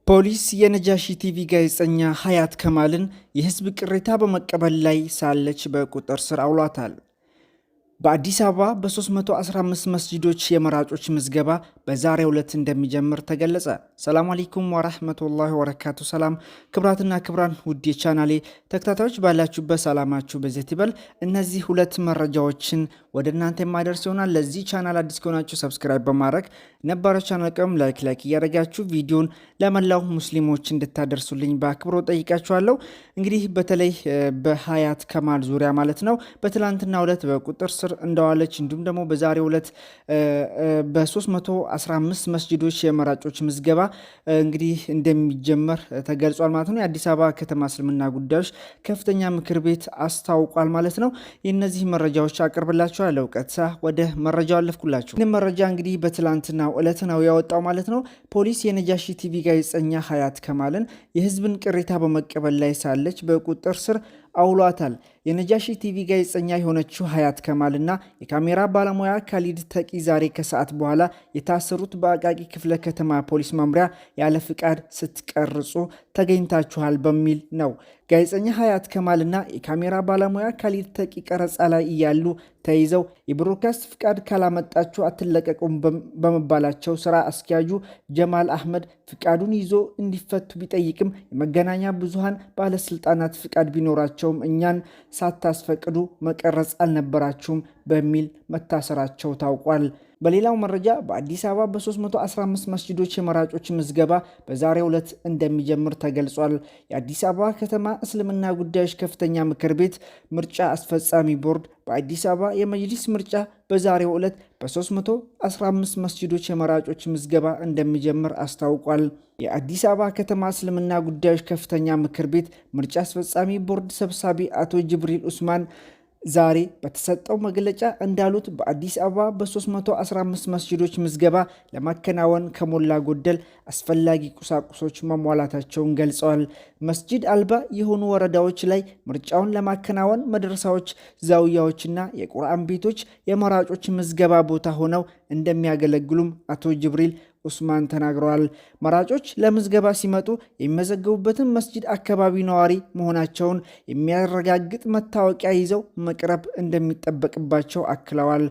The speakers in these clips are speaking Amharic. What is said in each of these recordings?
ፖሊስ የነጃሺ ቲቪ ጋዜጠኛ ሀያት ከማልን የህዝብ ቅሬታ በመቀበል ላይ ሳለች በቁጥጥር ስር አውሏታል። በአዲስ አበባ በ315 መስጂዶች የመራጮች ምዝገባ በዛሬው ዕለት እንደሚጀምር ተገለጸ። ሰላም አለይኩም ወራህመቱላሂ ወበረካቱ። ሰላም ክብራትና ክብራን ውድ የቻናሌ ተከታታዮች ባላችሁበት ሰላማችሁ በዘት ይበል። እነዚህ ሁለት መረጃዎችን ወደ እናንተ የማደርስ ይሆናል። ለዚህ ቻናል አዲስ ከሆናችሁ ሰብስክራይብ በማድረግ ነባሮች ቻናል ቀም ላይክ እያደረጋችሁ ቪዲዮን ለመላው ሙስሊሞች እንድታደርሱልኝ በአክብሮት ጠይቃችኋለሁ። እንግዲህ በተለይ በሀያት ከማል ዙሪያ ማለት ነው በትላንትናው ዕለት በቁጥጥር ስር እንደዋለች እንዲሁም ደግሞ በዛሬው ዕለት በ315 መስጂዶች የመራጮች ምዝገባ እንግዲህ እንደሚጀመር ተገልጿል ማለት ነው። የአዲስ አበባ ከተማ እስልምና ጉዳዮች ከፍተኛ ምክር ቤት አስታውቋል ማለት ነው። የእነዚህ መረጃዎች አቅርብላችኋለሁ። ቀጥታ ወደ መረጃው አለፍኩላችሁ። ይህ መረጃ እንግዲህ በትላንትናው ዕለት ነው ያወጣው ማለት ነው። ፖሊስ የነጃሺ ቲቪ ጋዜጠኛ ሀያት ከማልን የህዝብን ቅሬታ በመቀበል ላይ ሳለች በቁጥጥር ስር አውሏታል። የነጃሺ ቲቪ ጋዜጠኛ የሆነችው ሀያት ከማልና የካሜራ ባለሙያ ካሊድ ተቂ ዛሬ ከሰዓት በኋላ የታሰሩት በአቃቂ ክፍለ ከተማ ፖሊስ መምሪያ ያለ ፍቃድ ስትቀርጹ ተገኝታችኋል በሚል ነው። ጋዜጠኛ ሀያት ከማልና የካሜራ ባለሙያ ካሊድ ተቂ ቀረጻ ላይ እያሉ ተይዘው የብሮድካስት ፍቃድ ካላመጣችሁ አትለቀቁም በመባላቸው ስራ አስኪያጁ ጀማል አህመድ ፍቃዱን ይዞ እንዲፈቱ ቢጠይቅም የመገናኛ ብዙሃን ባለስልጣናት ፍቃድ ቢኖራቸውም እኛን ሳታስፈቅዱ መቀረጽ አልነበራችሁም በሚል መታሰራቸው ታውቋል። በሌላው መረጃ በአዲስ አበባ በ315 መስጂዶች የመራጮች ምዝገባ በዛሬው ዕለት እንደሚጀምር ተገልጿል። የአዲስ አበባ ከተማ እስልምና ጉዳዮች ከፍተኛ ምክር ቤት ምርጫ አስፈጻሚ ቦርድ በአዲስ አበባ የመጅሊስ ምርጫ በዛሬው ዕለት በ315 መስጂዶች የመራጮች ምዝገባ እንደሚጀምር አስታውቋል። የአዲስ አበባ ከተማ እስልምና ጉዳዮች ከፍተኛ ምክር ቤት ምርጫ አስፈጻሚ ቦርድ ሰብሳቢ አቶ ጅብሪል ኡስማን ዛሬ በተሰጠው መግለጫ እንዳሉት በአዲስ አበባ በ315 መስጂዶች ምዝገባ ለማከናወን ከሞላ ጎደል አስፈላጊ ቁሳቁሶች መሟላታቸውን ገልጸዋል። መስጂድ አልባ የሆኑ ወረዳዎች ላይ ምርጫውን ለማከናወን መድረሳዎች፣ ዛውያዎችና የቁርአን ቤቶች የመራጮች ምዝገባ ቦታ ሆነው እንደሚያገለግሉም አቶ ጅብሪል ኡስማን ተናግረዋል። መራጮች ለምዝገባ ሲመጡ የሚመዘገቡበትን መስጂድ አካባቢ ነዋሪ መሆናቸውን የሚያረጋግጥ መታወቂያ ይዘው መቅረብ እንደሚጠበቅባቸው አክለዋል።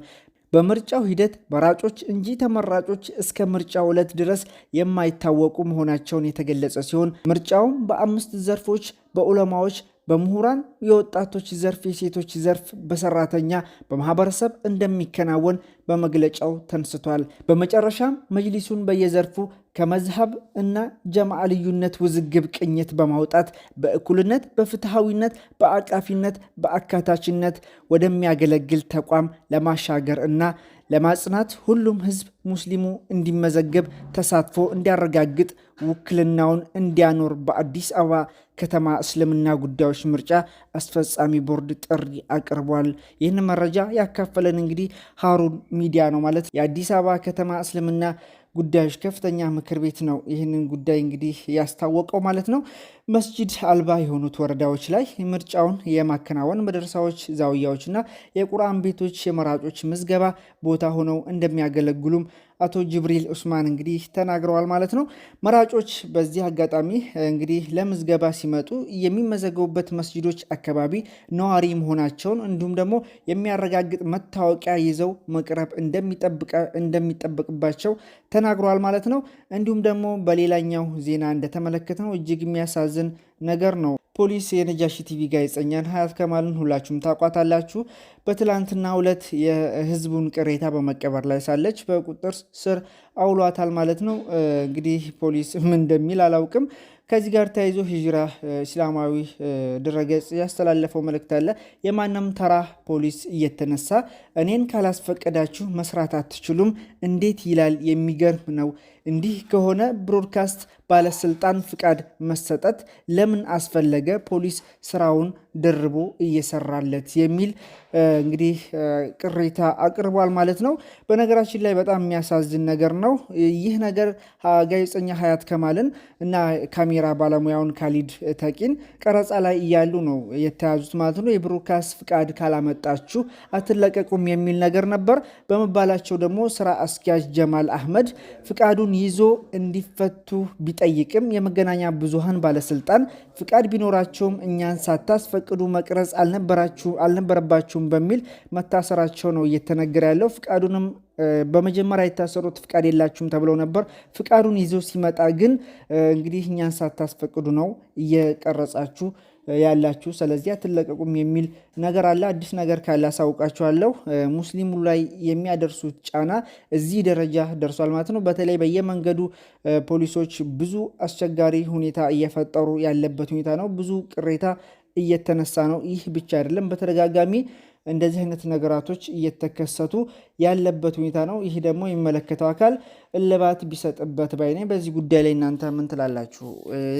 በምርጫው ሂደት መራጮች እንጂ ተመራጮች እስከ ምርጫው ዕለት ድረስ የማይታወቁ መሆናቸውን የተገለጸ ሲሆን ምርጫውም በ5 ዘርፎች በዑለማዎች፣ በምሁራን፣ የወጣቶች ዘርፍ፣ የሴቶች ዘርፍ፣ በሰራተኛ፣ በማህበረሰብ እንደሚከናወን በመግለጫው ተንስቷል። በመጨረሻም መጅሊሱን በየዘርፉ ከመዝሀብ እና ጀማዓ ልዩነት ውዝግብ ቅኝት በማውጣት በእኩልነት፣ በፍትሐዊነት፣ በአቃፊነት፣ በአካታችነት ወደሚያገለግል ተቋም ለማሻገር እና ለማጽናት ሁሉም ህዝብ ሙስሊሙ እንዲመዘገብ ተሳትፎ እንዲያረጋግጥ ውክልናውን እንዲያኖር በአዲስ አበባ ከተማ እስልምና ጉዳዮች ምርጫ አስፈጻሚ ቦርድ ጥሪ አቅርቧል። ይህን መረጃ ያካፈለን እንግዲህ ሃሩን ሚዲያ ነው ማለት የአዲስ አበባ ከተማ እስልምና ጉዳዮች ከፍተኛ ምክር ቤት ነው ይህንን ጉዳይ እንግዲህ ያስታወቀው ማለት ነው። መስጂድ አልባ የሆኑት ወረዳዎች ላይ ምርጫውን የማከናወን መድረሳዎች፣ ዛውያዎችና የቁርአን ቤቶች የመራጮች ምዝገባ ቦታ ሆነው እንደሚያገለግሉም አቶ ጅብሪል ኡስማን እንግዲህ ተናግረዋል ማለት ነው። መራጮች በዚህ አጋጣሚ እንግዲህ ለምዝገባ ሲመጡ የሚመዘገቡበት መስጂዶች አካባቢ ነዋሪ መሆናቸውን እንዲሁም ደግሞ የሚያረጋግጥ መታወቂያ ይዘው መቅረብ እንደሚጠበቅባቸው ተናግረዋል ማለት ነው። እንዲሁም ደግሞ በሌላኛው ዜና እንደተመለከትነው እጅግ የሚያሳዝን ነገር ነው። ፖሊስ የነጃሺ ቲቪ ጋዜጠኛን ሀያት ከማልን ሁላችሁም ታውቋታላችሁ። በትላንትናው ዕለት የህዝቡን ቅሬታ በመቀበል ላይ ሳለች በቁጥጥር ስር አውሏታል ማለት ነው። እንግዲህ ፖሊስ ምን እንደሚል አላውቅም። ከዚህ ጋር ተያይዞ ሂጅራ እስላማዊ ድረገጽ ያስተላለፈው መልእክት አለ። የማንም ተራ ፖሊስ እየተነሳ እኔን ካላስፈቀዳችሁ መስራት አትችሉም እንዴት ይላል? የሚገርም ነው። እንዲህ ከሆነ ብሮድካስት ባለስልጣን ፍቃድ መሰጠት ለምን አስፈለገ? ፖሊስ ስራውን ደርቦ እየሰራለት የሚል እንግዲህ ቅሬታ አቅርቧል ማለት ነው። በነገራችን ላይ በጣም የሚያሳዝን ነገር ነው። ይህ ነገር ጋዜጠኛ ሀያት ከማልን እና ካሜራ የካሜራ ባለሙያውን ካሊድ ተቂን ቀረጻ ላይ እያሉ ነው የተያዙት ማለት ነው። የብሮድካስት ፍቃድ ካላመጣችሁ አትለቀቁም የሚል ነገር ነበር። በመባላቸው ደግሞ ስራ አስኪያጅ ጀማል አህመድ ፍቃዱን ይዞ እንዲፈቱ ቢጠይቅም የመገናኛ ብዙሃን ባለስልጣን ፍቃድ ቢኖራቸውም እኛን ሳታስፈቅዱ መቅረጽ አልነበረባችሁም በሚል መታሰራቸው ነው እየተነገረ ያለው። ፍቃዱንም በመጀመሪያ የታሰሩት ፍቃድ የላችሁም ተብለው ነበር። ፍቃዱን ይዞ ሲመጣ ግን እንግዲህ እኛን ሳታስፈቅዱ ነው እየቀረጻችሁ ያላችሁ፣ ስለዚህ አትለቀቁም የሚል ነገር አለ። አዲስ ነገር ካለ አሳውቃችኋለሁ። ሙስሊሙ ላይ የሚያደርሱት ጫና እዚህ ደረጃ ደርሷል ማለት ነው። በተለይ በየመንገዱ ፖሊሶች ብዙ አስቸጋሪ ሁኔታ እየፈጠሩ ያለበት ሁኔታ ነው። ብዙ ቅሬታ እየተነሳ ነው። ይህ ብቻ አይደለም፣ በተደጋጋሚ እንደዚህ አይነት ነገራቶች እየተከሰቱ ያለበት ሁኔታ ነው። ይህ ደግሞ የሚመለከተው አካል እልባት ቢሰጥበት ባይ ነኝ። በዚህ ጉዳይ ላይ እናንተ ምን ትላላችሁ?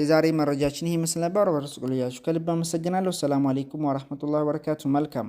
የዛሬ መረጃችን ይህ ምስል ነበር። በርሱ ቆያችሁ ከልብ አመሰግናለሁ። ሰላም አለይኩም ወራህመቱላሂ ወበረካቱ። መልካም